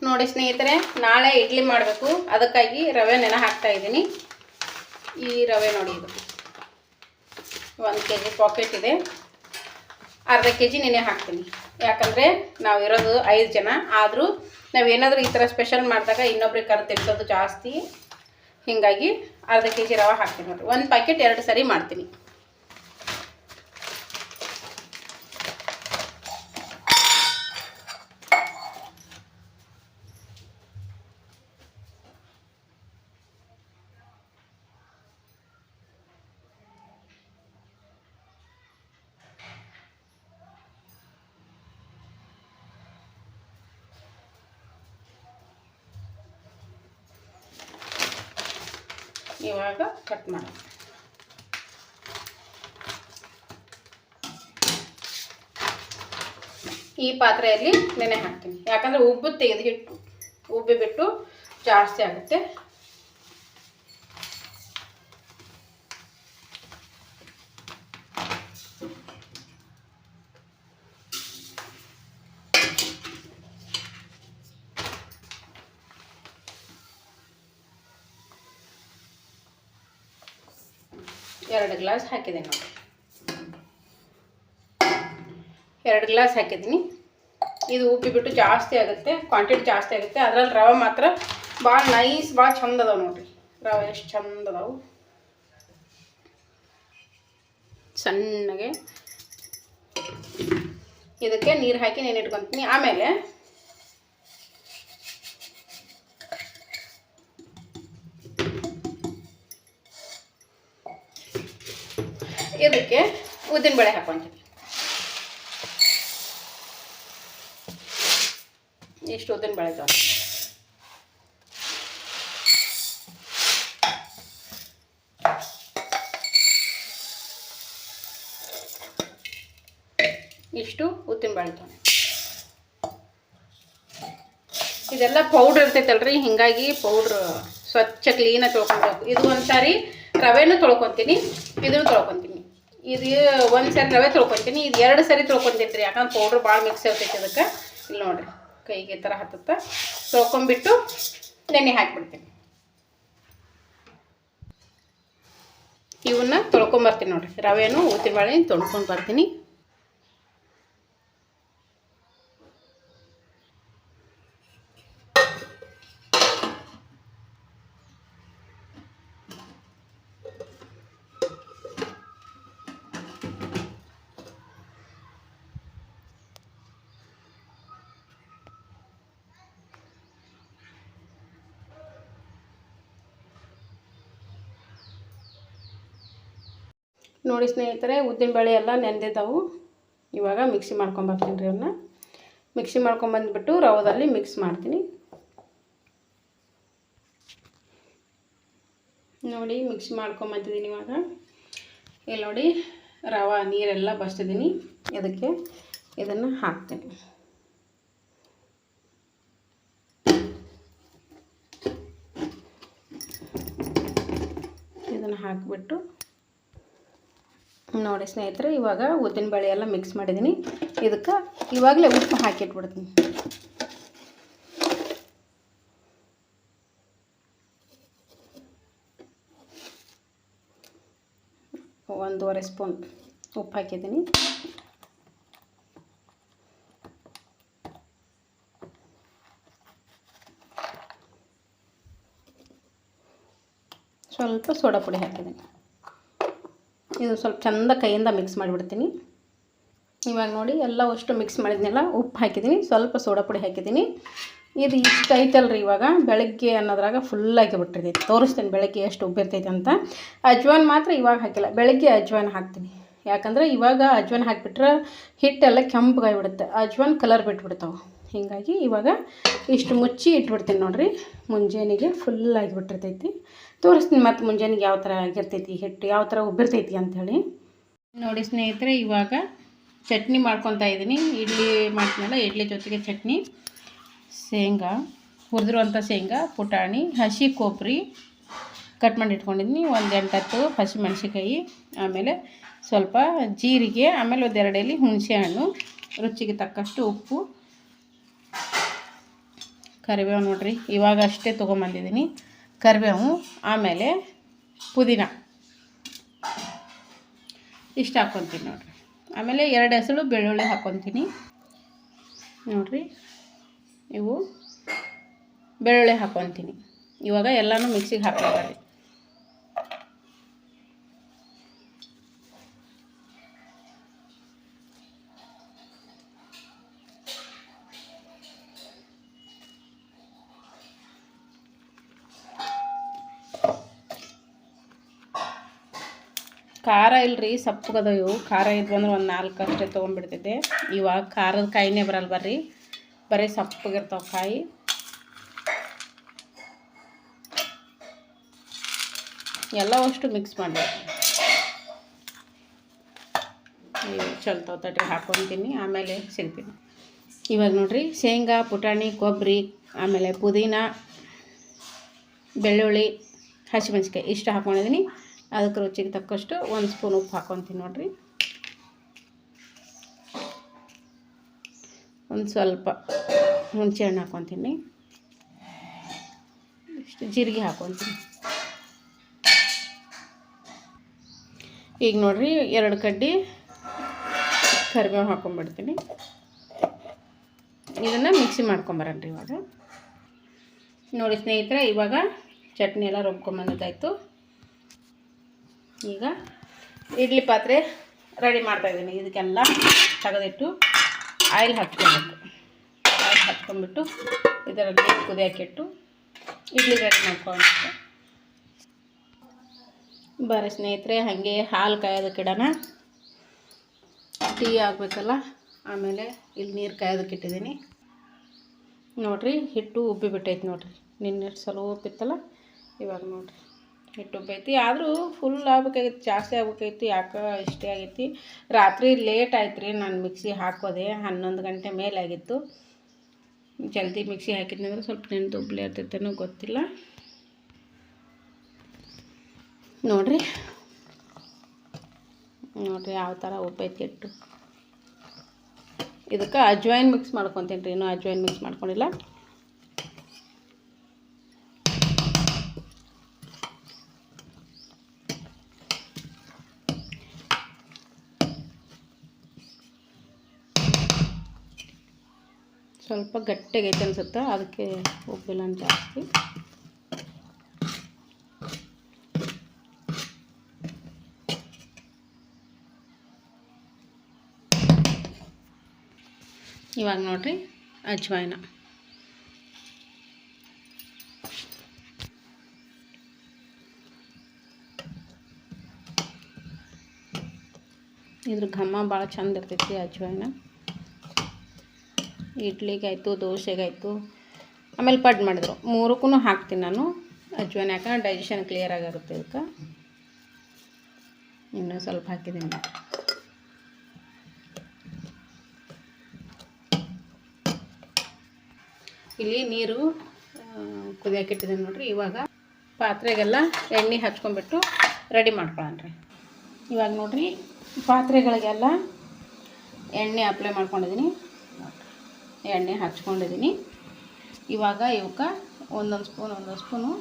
ನೋಡಿ ಸ್ನೇಹಿತರೆ, ನಾಳೆ ಇಡ್ಲಿ ಮಾಡಬೇಕು. ಅದಕ್ಕಾಗಿ ರವೆ ನೆನೆ ಹಾಕ್ತಾ ಇದ್ದೀನಿ. ಈ ರವೆ ನೋಡಿ, ಇದು 1 kg ಪಾಕೆಟ್ ಇದೆ. ಅರ್ಧ kg ನೆನೆ ಹಾಕ್ತೀನಿ. ಯಾಕಂದರೆ ನಾವು ಇರೋದು 5 ಜನ. ಆದರೂ ನಾವೇನಾದರೂ ಈ ಥರ ಸ್ಪೆಷಲ್ ಮಾಡಿದಾಗ ಇನ್ನೊಬ್ರಿಗೆ ಕರೆದು ತಿನ್ಸೋದು ಜಾಸ್ತಿ. ಹೀಗಾಗಿ ಅರ್ಧ kg ರವೆ ಹಾಕ್ತೀನಿ ನೋಡಿ. 1 ಪ್ಯಾಕೆಟ್ 2 ಸರಿ ಮಾಡ್ತೀನಿ. ಇವಾಗ ಕಟ್ ಮಾಡೋಣ. ಈ ಪಾತ್ರೆಯಲ್ಲಿ ನೆನೆ ಹಾಕ್ತೀನಿ. ಯಾಕಂದರೆ ಉಬ್ಬುತ್ತೆ, ಇದು ಹಿಟ್ಟು ಉಬ್ಬಿ ಬಿಟ್ಟು ಜಾಸ್ತಿ ಆಗುತ್ತೆ. ಎರಡು ಗ್ಲಾಸ್ ಹಾಕಿದ್ದೀನಿ ನೋಡಿ. 2 ಗ್ಲಾಸ್ ಹಾಕಿದ್ದೀನಿ. ಇದು ಉಬ್ಬಿಬಿಟ್ಟು ಜಾಸ್ತಿ ಆಗುತ್ತೆ, ಕ್ವಾಂಟಿಟಿ ಜಾಸ್ತಿ ಆಗುತ್ತೆ. ಅದರಲ್ಲಿ ರವೆ ಮಾತ್ರ ಭಾಳ ನೈಸ್, ಭಾಳ ಚಂದ ಅದಾವೆ ನೋಡಿರಿ. ರವೆ ಎಷ್ಟು ಚಂದ ಅದಾವೆ. ಸಣ್ಣಗೆ ಇದಕ್ಕೆ ನೀರು ಹಾಕಿ ನೆನಿಟ್ಕೊತೀನಿ. ಆಮೇಲೆ ಇದಕ್ಕೆ ಉದ್ದಿನಬೇಳೆ ಹಾಕ್ಕೊತೀನಿ. ಇಷ್ಟು ಉದ್ದಿನಬೇಳೆ ಇದ್ದಾವೆ. ಇಷ್ಟು ಉದ್ದಿನಬೇಳೆ ಇದ್ದಾವೆ. ಇದೆಲ್ಲ ಪೌಡ್ರ್ ಇರ್ತೈತಲ್ರಿ, ಹೀಗಾಗಿ ಪೌಡ್ರ್ ಸ್ವಚ್ಛ ಕ್ಲೀನಾಗಿ ತೊಳ್ಕೊಬೇಕು. ಇದು ಒಂದು ಸಾರಿ ರವೆನೂ ತೊಳ್ಕೊತೀನಿ, ಇದನ್ನು ತೊಳ್ಕೊತೀನಿ. ಇದು 1 ಸಾರಿ ರವೆ ತೊಳ್ಕೊತೀನಿ, ಇದು 2 ಸಾರಿ ತೊಳ್ಕೊತೀನಿ ರೀ. ಯಾಕಂದ್ರೆ ಪೌಡ್ರ್ ಭಾಳ ಮಿಕ್ಸ್ ಇರ್ತೈತಿ ಅದಕ್ಕೆ. ಇಲ್ಲಿ ನೋಡಿರಿ, ಕೈಗೆ ಈ ಥರ ಹತ್ತುತ್ತೆ. ತೊಳ್ಕೊಂಬಿಟ್ಟು ನೆನೆ ಹಾಕಿಬಿಡ್ತೀನಿ. ಇವನ್ನ ತೊಳ್ಕೊಂಬರ್ತೀನಿ ನೋಡಿರಿ. ರವೆನೂ ಉದ್ದಿನಬೇಳೆ ತೊಳ್ಕೊಂಡು ಬರ್ತೀನಿ. ನೋಡಿ ಸ್ನೇಹಿತರೆ, ಉದ್ದಿನಬೇಳೆ ಎಲ್ಲ ನೆಂದಿದ್ದಾವೆ. ಇವಾಗ ಮಿಕ್ಸಿ ಮಾಡ್ಕೊಂಬರ್ತೀನಿ ರೀ. ಅವನ್ನ ಮಿಕ್ಸಿ ಮಾಡ್ಕೊಂಬಂದ್ಬಿಟ್ಟು ರವದಲ್ಲಿ ಮಿಕ್ಸ್ ಮಾಡ್ತೀನಿ. ನೋಡಿ ಮಿಕ್ಸಿ ಮಾಡ್ಕೊಂಬಂತಿದ್ದೀನಿ. ಇವಾಗ ಇಲ್ಲಿ ನೋಡಿ ರವೆ ನೀರೆಲ್ಲ ಬಸ್ತಿದ್ದೀನಿ. ಇದಕ್ಕೆ ಇದನ್ನು ಹಾಕ್ತೀನಿ. ಇದನ್ನು ಹಾಕಿಬಿಟ್ಟು ನೋಡಿ ಸ್ನೇಹಿತರೆ, ಇವಾಗ ಉದ್ದಿನಬೇಳೆ ಎಲ್ಲ ಮಿಕ್ಸ್ ಮಾಡಿದ್ದೀನಿ. ಇದಕ್ಕೆ ಇವಾಗಲೇ ಉಪ್ಪು ಹಾಕಿಟ್ಬಿಡ್ತೀನಿ. 1.5 ಸ್ಪೂನ್ ಉಪ್ಪು ಹಾಕಿದ್ದೀನಿ. ಸ್ವಲ್ಪ ಸೋಡಾ ಪುಡಿ ಹಾಕಿದ್ದೀನಿ. ಇದು ಸ್ವಲ್ಪ ಚಂದ ಕೈಯಿಂದ ಮಿಕ್ಸ್ ಮಾಡಿಬಿಡ್ತೀನಿ. ಇವಾಗ ನೋಡಿ ಎಲ್ಲ ಅಷ್ಟು ಮಿಕ್ಸ್ ಮಾಡಿದ್ನೆಲ್ಲ ಉಪ್ಪು ಹಾಕಿದ್ದೀನಿ, ಸ್ವಲ್ಪ ಸೋಡಾ ಪುಡಿ ಹಾಕಿದ್ದೀನಿ. ಇದು ಇಷ್ಟು ಐತಲ್ರಿ. ಇವಾಗ ಬೆಳಗ್ಗೆ ಅನ್ನೋದ್ರಾಗ ಫುಲ್ಲಾಗಿ ಬಿಟ್ಟಿರ್ತೈತಿ. ತೋರಿಸ್ತೀನಿ ಬೆಳಗ್ಗೆ ಎಷ್ಟು ಉಬ್ಬಿರ್ತೈತಿ ಅಂತ. ಅಜ್ವಾನ್ ಮಾತ್ರ ಇವಾಗ ಹಾಕಿಲ್ಲ, ಬೆಳಗ್ಗೆ ಅಜ್ವಾನ್ ಹಾಕ್ತೀನಿ. ಯಾಕಂದರೆ ಇವಾಗ ಅಜ್ವಾನ್ ಹಾಕಿಬಿಟ್ರೆ ಹಿಟ್ಟೆಲ್ಲ ಕೆಂಪಗಾಗಿಬಿಡುತ್ತೆ, ಅಜ್ವಾನ್ ಕಲರ್ ಬಿಟ್ಬಿಡ್ತಾವೆ. ಹೀಗಾಗಿ ಇವಾಗ ಇಷ್ಟು ಮುಚ್ಚಿ ಇಟ್ಬಿಡ್ತೀನಿ ನೋಡಿರಿ. ಮುಂಜಾನೆಗೆ ಫುಲ್ಲಾಗಿ ಬಿಟ್ಟಿರ್ತೈತಿ. ತೋರಿಸ್ತೀನಿ ಮತ್ತು ಮುಂಜಾನೆಗೆ ಯಾವ ಥರ ಆಗಿರ್ತೈತಿ ಹಿಟ್ಟು, ಯಾವ ಥರ ಉಬ್ಬಿರ್ತೈತಿ ಅಂಥೇಳಿ. ನೋಡಿ ಸ್ನೇಹಿತರೆ, ಇವಾಗ ಚಟ್ನಿ ಮಾಡ್ಕೊತಾ ಇದ್ದೀನಿ. ಇಡ್ಲಿ ಮಾಡ್ತೀನಲ್ಲ, ಇಡ್ಲಿ ಜೊತೆಗೆ ಚಟ್ನಿ. ಶೇಂಗಾ ಹುರಿದಿರುವಂಥ ಶೇಂಗಾ, ಪುಟಾಣಿ, ಹಸಿ ಕೊಬ್ಬರಿ ಕಟ್ ಮಾಡಿ ಇಟ್ಕೊಂಡಿದ್ದೀನಿ. ಒಂದು 8-10 ಹಸಿಮೆಣಸಿಕಾಯಿ, ಆಮೇಲೆ ಸ್ವಲ್ಪ ಜೀರಿಗೆ, ಆಮೇಲೆ 1-2 ಎಲೆ ಹುಣಸೆ ಹಣ್ಣು, ರುಚಿಗೆ ತಕ್ಕಷ್ಟು ಉಪ್ಪು, ಕರಿಬೇವು ನೋಡಿರಿ ಇವಾಗ ಅಷ್ಟೇ ತೊಗೊಂಬಂದಿದ್ದೀನಿ. ಕರಿಬೇವು, ಆಮೇಲೆ ಪುದೀನ ಇಷ್ಟು ಹಾಕ್ಕೊತೀನಿ ನೋಡಿರಿ. ಆಮೇಲೆ 2 ಎಸಳು ಬೆಳ್ಳುಳ್ಳಿ ಹಾಕ್ಕೊತೀನಿ ನೋಡಿರಿ. ಇವು ಬೆಳ್ಳುಳ್ಳಿ ಹಾಕ್ಕೊತೀನಿ. ಇವಾಗ ಎಲ್ಲನೂ ಮಿಕ್ಸಿಗೆ ಹಾಕ್ಕೊಳ್ರಿ. ಖಾರ ಇಲ್ಲರಿ, ಸಪ್ಪಗದ ಇವು. ಖಾರ ಇದ್ವು ಅಂದ್ರೆ ಒಂದು 4 ಅಷ್ಟೇ ತೊಗೊಂಡ್ಬಿಡ್ತಿದ್ದೆ. ಇವಾಗ ಖಾರದ ಕಾಯಿನೇ ಬರಲ್ಲ ಬರ್ರಿ, ಬರೀ ಸಪ್ಪಗಿರ್ತಾವೆ ಕಾಯಿ. ಎಲ್ಲ ಅಷ್ಟು ಮಿಕ್ಸ್ ಮಾಡಿ ಚಲ್ತಾವ ತಟ್ರಿ ಹಾಕ್ಕೊತೀನಿ, ಆಮೇಲೆ ಸಿಗ್ತೀನಿ. ಇವಾಗ ನೋಡಿರಿ ಶೇಂಗಾ, ಪುಟಾಣಿ, ಕೊಬ್ಬರಿ, ಆಮೇಲೆ ಪುದೀನ, ಬೆಳ್ಳುಳ್ಳಿ, ಹಸಿಮೆಣ್ಸಿಕಾಯಿ ಇಷ್ಟು ಹಾಕ್ಕೊಂಡಿದ್ದೀನಿ. ಅದಕ್ಕೆ ರುಚಿಗೆ ತಕ್ಕಷ್ಟು 1 ಸ್ಪೂನ್ ಉಪ್ಪು ಹಾಕ್ಕೊತೀನಿ ನೋಡಿರಿ. ಒಂದು ಸ್ವಲ್ಪ ಹುಣಸೆ ಹಣ್ಣು ಹಾಕ್ಕೊತೀನಿ. ಇಷ್ಟು ಜೀರಿಗೆ ಹಾಕ್ಕೊತೀನಿ. ಈಗ ನೋಡಿರಿ 2 ಕಡ್ಡಿ ಕರಿಬೇವು ಹಾಕ್ಕೊಂಬಿಡ್ತೀನಿ. ಇದನ್ನು ಮಿಕ್ಸಿ ಮಾಡ್ಕೊಂಬರಣ್ರಿ. ಇವಾಗ ನೋಡಿ ಸ್ನೇಹಿತರೆ, ಇವಾಗ ಚಟ್ನಿ ಎಲ್ಲ ರುಬ್ಕೊಂಬಂದಿದ್ದಾಯಿತು. ಈಗ ಇಡ್ಲಿ ಪಾತ್ರೆ ರೆಡಿ ಮಾಡ್ತಾಯಿದ್ದೀನಿ. ಇದಕ್ಕೆಲ್ಲ ತೆಗೆದಿಟ್ಟು ಆಯಿಲ್ ಹಚ್ಕೊಬೇಕು. ಆಯಿಲ್ ಹಚ್ಕೊಂಡ್ಬಿಟ್ಟು ಇದರಲ್ಲಿ ಕುದಿಯೋಕ್ಕಿಟ್ಟು ಇಡ್ಲಿ ರೆಡಿ ಮಾಡ್ಕೊಂಡು ಬರ್ರಿ ಸ್ನೇಹಿತರೆ. ಹಾಗೆ ಹಾಲು ಕಾಯೋದಕ್ಕಿಡೋಣ. ಟೀ ಆಗಬೇಕಲ್ಲ, ಆಮೇಲೆ ಇಲ್ಲಿ ನೀರು ಕಾಯೋದಕ್ಕೆ ಇಟ್ಟಿದ್ದೀನಿ ನೋಡಿರಿ. ಹಿಟ್ಟು ಉಬ್ಬಿ ಬಿಟ್ಟೈತಿ ನೋಡಿರಿ. ನಿನ್ನೆ ಸ್ವಲ್ಪ ಇತ್ತಲ್ಲ, ಇವಾಗ ನೋಡಿರಿ ಹಿಟ್ಟು ಉಬ್ಬೈತಿ. ಆದರೂ ಫುಲ್ ಆಗ್ಬೇಕಾಗಿತ್ತು, ಜಾಸ್ತಿ ಆಗ್ಬೇಕಾಗಿತ್ತು. ಯಾಕೆ ಇಷ್ಟೇ ಆಗೈತಿ. ರಾತ್ರಿ ಲೇಟ್ ಆಯ್ತು ರೀ ನಾನು ಮಿಕ್ಸಿ ಹಾಕೋದೆ. 11 ಗಂಟೆ ಮೇಲೆ ಆಗಿತ್ತು. ಜಲ್ದಿ ಮಿಕ್ಸಿ ಹಾಕಿದ್ನಂದ್ರೆ ಸ್ವಲ್ಪ ನೆನೆದು ಉಬ್ಬಲಿ ಇರ್ತೈತೇನೋ ಗೊತ್ತಿಲ್ಲ. ನೋಡಿರಿ ಯಾವ ಥರ ಉಬ್ಬೈತಿ ಹಿಟ್ಟು. ಇದಕ್ಕೆ ಅಜ್ವೈನ್ ಮಿಕ್ಸ್ ಮಾಡ್ಕೊತೀನಿ ರೀ. ಇನ್ನೂ ಅಜ್ವೈನ್ ಮಿಕ್ಸ್ ಮಾಡ್ಕೊಂಡಿಲ್ಲ. ಸ್ವಲ್ಪ ಗಟ್ಟಿಗೈತೆ ಅನ್ಸುತ್ತೆ, ಅದಕ್ಕೆ ಉಬ್ಬಿಲ್ಲ ಜಾಸ್ತಿ. ಇವಾಗ ನೋಡಿರಿ ಅಜ್ವಾಯಿನ ಇದ್ರ ಘಮ ಭಾಳ ಚಂದ ಇರ್ತೈತಿ. ಅಜ್ವಾಯಿನ ಇಡ್ಲಿಗಾಯಿತು, ದೋಸೆಗಾಯಿತು, ಆಮೇಲೆ ಪಡ್ಡು ಮಾಡಿದ್ರು 3ಕ್ಕೂ ಹಾಕ್ತೀನಿ ನಾನು ಅಜ್ವಾಯಿನ. ಯಾಕಂದ್ರೆ ಡೈಜೆಷನ್ ಕ್ಲಿಯರ್ ಆಗಿರುತ್ತೆ. ಇದಕ್ಕೆ ಇನ್ನೂ ಸ್ವಲ್ಪ ಹಾಕಿದ್ದೀನಿ. ಇಲ್ಲಿ ನೀರು ಕುದಿಯೋಕ್ಕಿಟ್ಟಿದ್ದೀನಿ ನೋಡಿರಿ. ಇವಾಗ ಪಾತ್ರೆಗೆಲ್ಲ ಎಣ್ಣೆ ಹಚ್ಕೊಂಡ್ಬಿಟ್ಟು ರೆಡಿ ಮಾಡ್ಕೊಳ್ಳೋಣ್ರಿ. ಇವಾಗ ನೋಡಿರಿ ಪಾತ್ರೆಗಳಿಗೆಲ್ಲ ಎಣ್ಣೆ ಅಪ್ಲೈ ಮಾಡ್ಕೊಂಡಿದ್ದೀನಿ. ಎಣ್ಣೆ ಹಚ್ಕೊಂಡಿದ್ದೀನಿ. ಇವಾಗ ಇವಕ್ಕೆ ಒಂದೊಂದು ಸ್ಪೂನು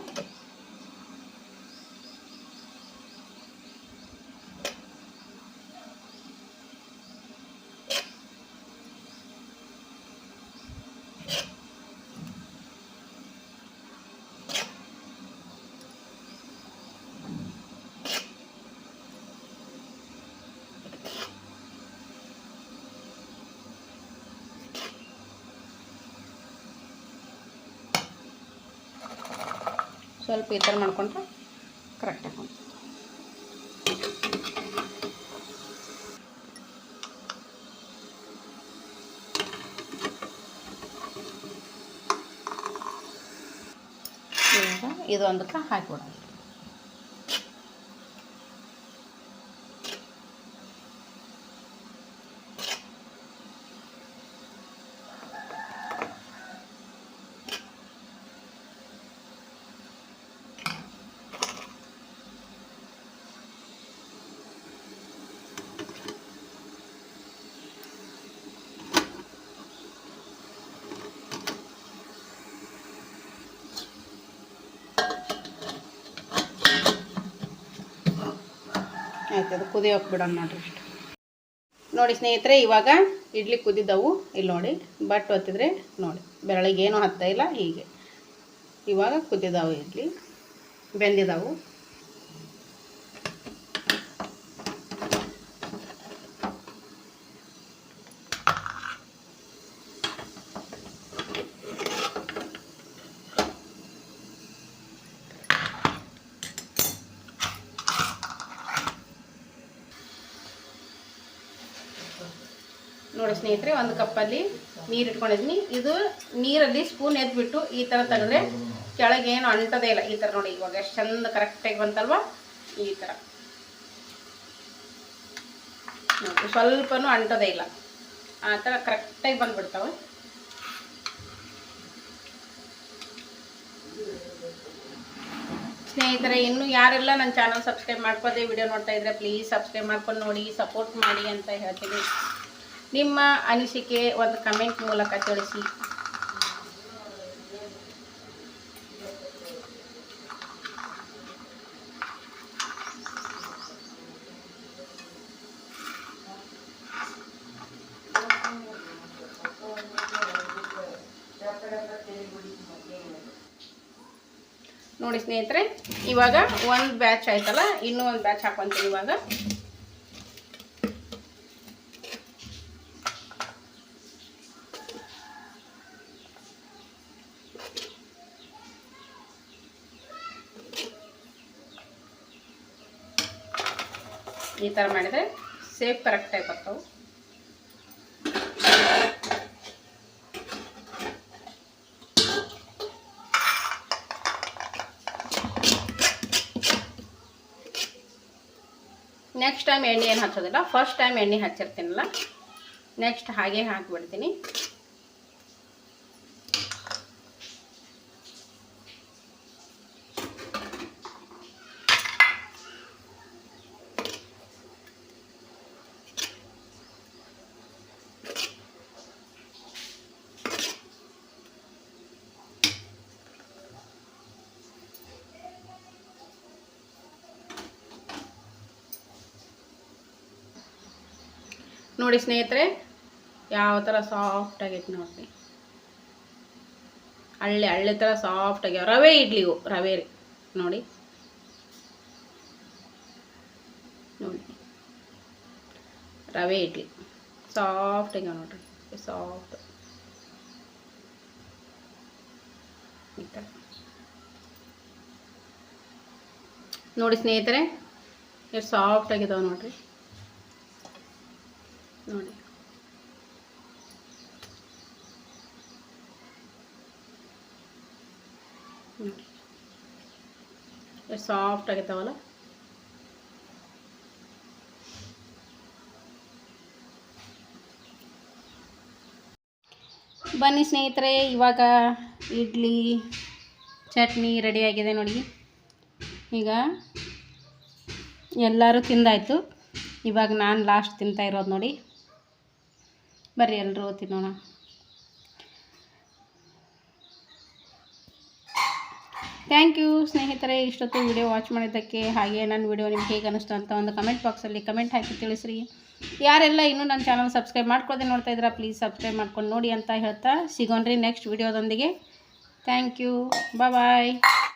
ಸ್ವಲ್ಪ ಈ ಥರ ಮಾಡ್ಕೊಂಡ್ರೆ ಕರೆಕ್ಟಾಗಿ ಕಾಣ್ತದೆ. ಇವಾಗ ಇದೊಂದಕ್ಕೆ ಹಾಕಿಬಿಡೋದು. ಆಯ್ತು, ಅದು ಕುದಿಯೋಕೆ ಬಿಡೋಣ ನೋಡಿರಿ ಇಷ್ಟು. ನೋಡಿ ಸ್ನೇಹಿತರೆ, ಇವಾಗ ಇಡ್ಲಿ ಕುದಿದ್ದವು. ಇಲ್ಲಿ ನೋಡಿ ಬಟ್ ಒತ್ತಿದ್ರೆ ನೋಡಿ ಬೆರಳಿಗೇನು ಹತ್ತಾ ಇಲ್ಲ. ಹೀಗೆ ಇವಾಗ ಕುದ್ದಿದ್ದಾವೆ, ಇಡ್ಲಿ ಬೆಂದಿದ್ದಾವೆ. ನೋಡಿ ಸ್ನೇಹಿತರೆ, ಒಂದು ಕಪ್ಪಲ್ಲಿ ನೀರು ಇಟ್ಕೊಂಡಿದ್ದೀನಿ. ಇದು ನೀರಲ್ಲಿ ಸ್ಪೂನ್ ಎದ್ಬಿಟ್ಟು ಈ ಥರ ತೆಗೆದ್ರೆ ಕೆಳಗೆ ಏನು ಅಂಟೋದೇ ಇಲ್ಲ. ಈ ಥರ ನೋಡಿ ಇವಾಗ ಎಷ್ಟು ಚಂದ ಕರೆಕ್ಟಾಗಿ ಬಂತಲ್ವ. ಈ ಥರ ನೋಡಿ ಸ್ವಲ್ಪನೂ ಅಂಟೋದೇ ಇಲ್ಲ. ಆ ಥರ ಕರೆಕ್ಟಾಗಿ ಬಂದುಬಿಡ್ತಾವೆ. ಸ್ನೇಹಿತರೆ, ಇನ್ನೂ ಯಾರೆಲ್ಲ ನನ್ನ ಚಾನಲ್ ಸಬ್ಸ್ಕ್ರೈಬ್ ಮಾಡ್ಕೋದೆ ವಿಡಿಯೋ ನೋಡ್ತಾ ಇದ್ರೆ ಪ್ಲೀಸ್ ಸಬ್ಸ್ಕ್ರೈಬ್ ಮಾಡ್ಕೊಂಡು ನೋಡಿ, ಸಪೋರ್ಟ್ ಮಾಡಿ ಅಂತ ಹೇಳ್ತೀನಿ. ನಿಮ್ಮ ಅನಿಸಿಕೆ ಒಂದು ಕಮೆಂಟ್ ಮೂಲಕ ತಿಳಿಸಿ. ನೋಡಿ ಸ್ನೇಹಿತರೆ, ಇವಾಗ ಒಂದು ಬ್ಯಾಚ್ ಆಯ್ತಲ್ಲ, ಇನ್ನೂ ಒಂದು ಬ್ಯಾಚ್ ಹಾಕೊಂತೀನಿ. ಇವಾಗ ಈ ಥರ ಮಾಡಿದರೆ ಸೇಫ್ ಕರೆಕ್ಟಾಗಿ ಬರ್ತಾವೆ. ನೆಕ್ಸ್ಟ್ ಟೈಮ್ ಎಣ್ಣೆ ಏನು ಹಚ್ಚೋದಿಲ್ಲ, ಫಸ್ಟ್ ಟೈಮ್ ಎಣ್ಣೆ ಹಚ್ಚಿರ್ತೀನಲ್ಲ, ನೆಕ್ಸ್ಟ್ ಹಾಗೆ ಹಾಕಿಬಿಡ್ತೀನಿ. ನೋಡಿ ಸ್ನೇಹಿತರೆ, ಯಾವ ಥರ ಸಾಫ್ಟ್ ಆಗೈತೆ ನೋಡಿರಿ. ಹಳ್ಳಿ ಥರ ಸಾಫ್ಟ್ ಆಗ್ಯಾವ. ರವೆ ಇಡ್ಲಿವು, ರವೆ ರೀ. ನೋಡಿ ನೋಡಿ ರವೆ ಇಡ್ಲಿ ಸಾಫ್ಟ್ ಆಗ್ಯಾವ ನೋಡ್ರಿ, ಸಾಫ್ಟ್. ಈ ಥರ ನೋಡಿ ಸ್ನೇಹಿತರೆ, ಎಷ್ಟು ಸಾಫ್ಟ್ ಆಗಿದಾವೆ ನೋಡ್ರಿ. ನೋಡಿ ನೋಡಿ ಎಷ್ಟು ಸಾಫ್ಟ್ ಆಗಿದ್ದಾವಲ್ಲ. ಬನ್ನಿ ಸ್ನೇಹಿತರೆ, ಇವಾಗ ಇಡ್ಲಿ ಚಟ್ನಿ ರೆಡಿಯಾಗಿದೆ ನೋಡಿ. ಈಗ ಎಲ್ಲರೂ ತಿಂದಾಯಿತು. ಇವಾಗ ನಾನು ಲಾಸ್ಟ್ ತಿಂತಾ ಇರೋದು ನೋಡಿ. ಬರ್ರಿ ಎಲ್ಲರೂ ತಿನ್ನೋಣ. ಥ್ಯಾಂಕ್ ಯು ಸ್ನೇಹಿತರೆ, ಇಷ್ಟೊತ್ತು ವಿಡಿಯೋ ವಾಚ್ ಮಾಡಿದ್ದಕ್ಕೆ. ಹಾಗೆ ನನ್ನ ವಿಡಿಯೋ ನಿಮ್ಗೆ ಹೇಗೆ ಅನ್ನಿಸ್ತು ಅಂತ ಒಂದು ಕಮೆಂಟ್ ಬಾಕ್ಸಲ್ಲಿ ಕಮೆಂಟ್ ಹಾಕಿ ತಿಳಿಸ್ರಿ. ಯಾರೆಲ್ಲ ಇನ್ನೂ ನನ್ನ ಚಾನಲ್ ಸಬ್ಸ್ಕ್ರೈಬ್ ಮಾಡ್ಕೊಳ್ಳದೆ ನೋಡ್ತಾ ಇದ್ದೀರಾ ಪ್ಲೀಸ್ ಸಬ್ಸ್ಕ್ರೈಬ್ ಮಾಡ್ಕೊಂಡು ನೋಡಿ ಅಂತ ಹೇಳ್ತಾ ಸಿಗೋಣ್ರಿ ನೆಕ್ಸ್ಟ್ ವಿಡಿಯೋದೊಂದಿಗೆ. Thank you, bye.